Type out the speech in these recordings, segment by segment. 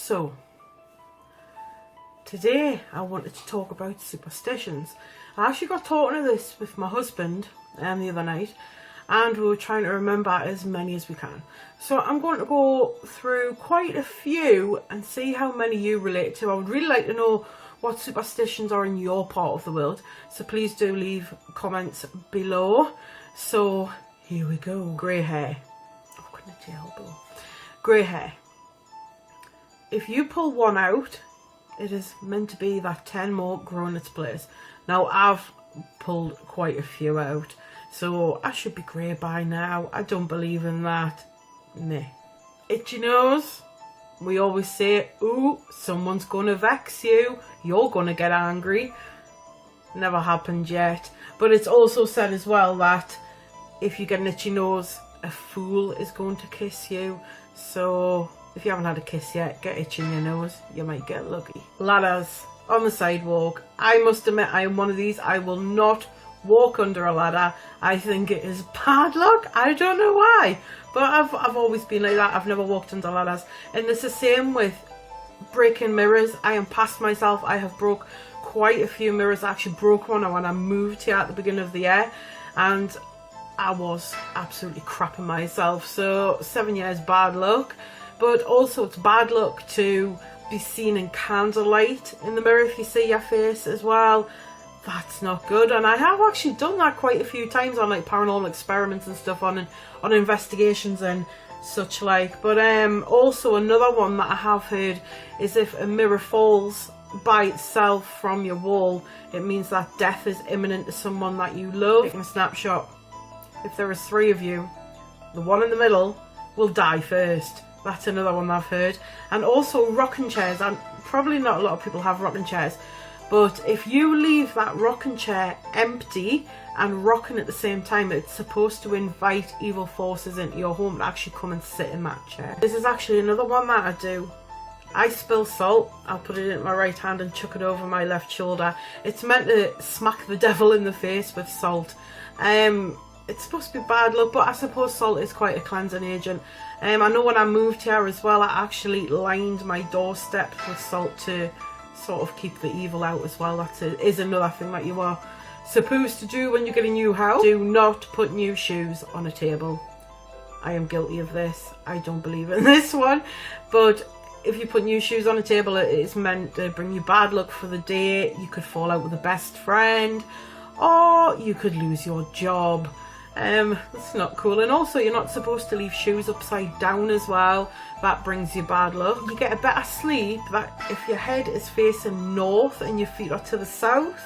So today I wanted to talk about superstitions. I actually got talking to this with my husband the other night, and we were trying to remember as many as we can. So I'm going to go through quite a few and see how many you relate to. I would really like to know what superstitions are in your part of the world, so please do leave comments below. So here we go. Grey hair. Oh, couldn't it elbow? Grey hair. If you pull one out, it is meant to be that 10 more grow in its place. Now I've pulled quite a few out, so I should be grey by now. I don't believe in that. Nah. Itchy nose. We always say, ooh, someone's gonna vex you, you're gonna get angry. Never happened yet. But it's also said as well that if you get an itchy nose, a fool is going to kiss you. So if you haven't had a kiss yet, get itchy in your nose, you might get lucky. Ladders on the sidewalk. I must admit, I am one of these. I will not walk under a ladder. I think it is bad luck. I don't know why, but I've always been like that. I've never walked under ladders. And it's the same with breaking mirrors. I am past myself. I have broke quite a few mirrors. I actually broke one when I moved here at the beginning of the year, and I was absolutely crapping myself. So 7 years bad luck. But also it's bad luck to be seen in candlelight in the mirror if you see your face as well. That's not good. And I have actually done that quite a few times on like paranormal experiments and stuff, on investigations and such like. But also another one that I have heard is if a mirror falls by itself from your wall, it means that death is imminent to someone that you love. Taking a snapshot. If there are 3 of you, the one in the middle will die first. That's another one I've heard. And also rocking chairs. And probably not a lot of people have rocking chairs, but if you leave that rocking chair empty and rocking at the same time, it's supposed to invite evil forces into your home to actually come and sit in that chair. This is actually another one that I do. I spill salt, I'll put it in my right hand and chuck it over my left shoulder. It's meant to smack the devil in the face with salt. It's supposed to be bad luck, but I suppose salt is quite a cleansing agent. I know when I moved here as well, I actually lined my doorstep with salt to sort of keep the evil out as well. That is another thing that you are supposed to do when you get a new house. Do not put new shoes on a table. I am guilty of this. I don't believe in this one, but if you put new shoes on a table, it is meant to bring you bad luck for the day. You could fall out with a best friend, or you could lose your job. That's not cool. And also you're not supposed to leave shoes upside down as well. That brings you bad luck. You get a better sleep that if your head is facing north and your feet are to the south.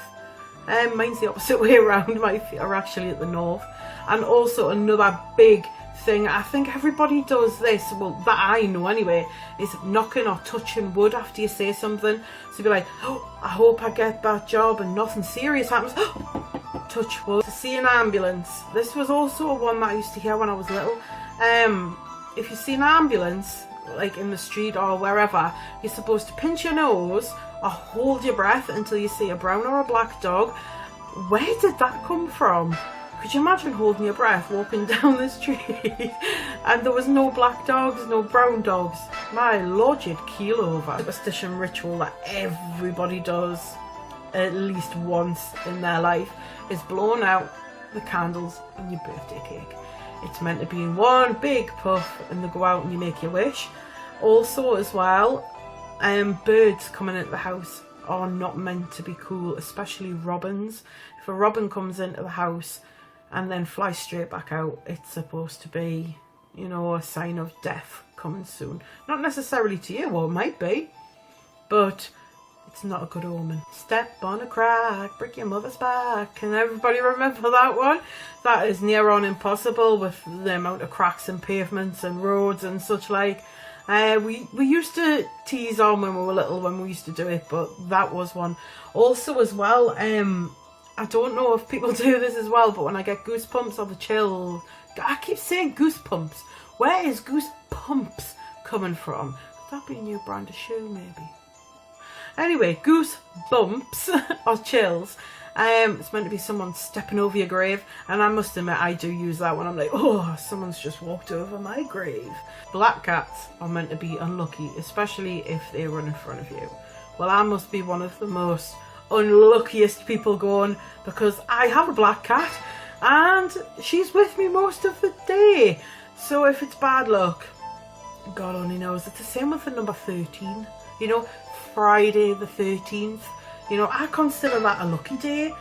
Mine's the opposite way around. My feet are actually at the north. And also another big thing, I think everybody does this, well that I know anyway, is knocking or touching wood after you say something. So be like, oh, I hope I get that job and nothing serious happens. Touch wood. To see an ambulance. This was also one that I used to hear when I was little. If you see an ambulance, like in the street or wherever, you're supposed to pinch your nose or hold your breath until you see a brown or a black dog. Where did that come from? Could you imagine holding your breath walking down the street and there was no black dogs, no brown dogs? My lord, you'd keel over. Superstition ritual that everybody does at least once in their life is blowing out the candles on your birthday cake. It's meant to be one big puff and they go out and you make your wish. Also as well, birds coming into the house are not meant to be cool, especially robins. If a robin comes into the house and then flies straight back out, it's supposed to be, you know, a sign of death coming soon. Not necessarily to you, well it might be, but it's not a good omen. Step on a crack, break your mother's back. Can everybody remember that one? That is near on impossible with the amount of cracks in pavements and roads and such like. We used to tease on when we were little when we used to do it, but that was one. Also as well, I don't know if people do this as well, but when I get goosebumps or the chill, I keep saying goosebumps. Where is goosebumps coming from? Could that be a new brand of shoe maybe? Anyway, goosebumps or chills. It's meant to be someone stepping over your grave, and I must admit I do use that when I'm like, oh, someone's just walked over my grave. Black cats are meant to be unlucky, especially if they run in front of you. Well, I must be one of the most unluckiest people going, because I have a black cat and she's with me most of the day. So if it's bad luck, God only knows. It's the same with the number 13, you know, Friday the 13th. You know, I consider that a lucky day.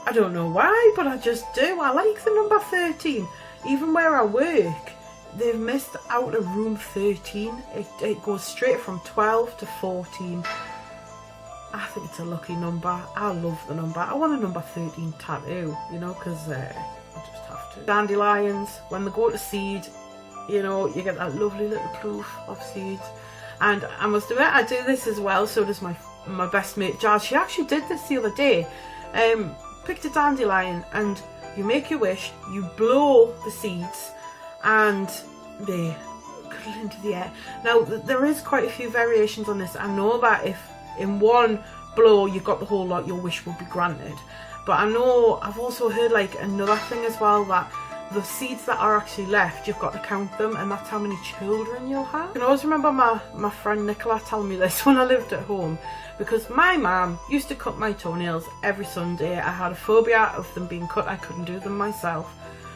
I don't know why, but I just do. I like the number 13. Even where I work, they've missed out of room 13. It goes straight from 12 to 14. I think it's a lucky number. I love the number. I want a number 13 tattoo, you know, because I just have to. Dandelions, when they go to seed, you know, you get that lovely little proof of seeds. And I must admit, I do this as well. So does my best mate Jazz. She actually did this the other day. Picked a dandelion, and you make your wish, you blow the seeds, and they go into the air. Now there is quite a few variations on this. I know that if in one blow you got the whole lot, your wish will be granted. But I know I've also heard like another thing as well, that the seeds that are actually left, you've got to count them, and that's how many children you'll have. I can always remember my friend Nicola telling me this when I lived at home, because my mum used to cut my toenails every Sunday. I had a phobia of them being cut. I couldn't do them myself,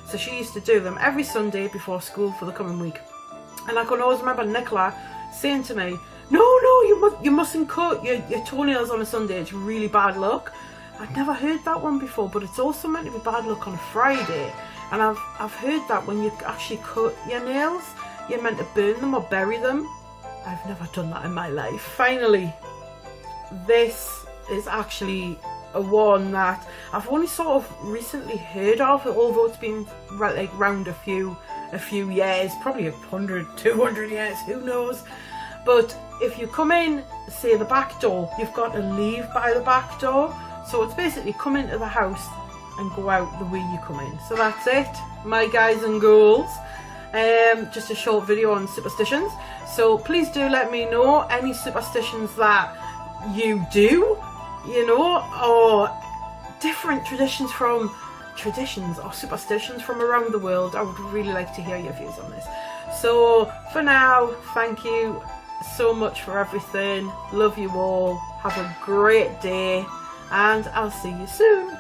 so she used to do them every Sunday before school for the coming week. And I can always remember Nicola saying to me, no, you mustn't cut your toenails on a Sunday, it's really bad luck. I'd never heard that one before, but it's also meant to be bad luck on a Friday. And I've heard that when you actually cut your nails, you're meant to burn them or bury them. I've never done that in my life. Finally, this is actually a one that I've only sort of recently heard of, although it's been like round a few years, probably 100, 200 years, who knows. But if you come in, say the back door, you've got to leave by the back door. So it's basically come into the house and go out the way you come in. So that's it, my guys and girls. Just a short video on superstitions. So please do let me know any superstitions that you do, you know, or different traditions or superstitions from around the world. I would really like to hear your views on this. So for now, thank you so much for everything. Love you all. Have a great day, and I'll see you soon.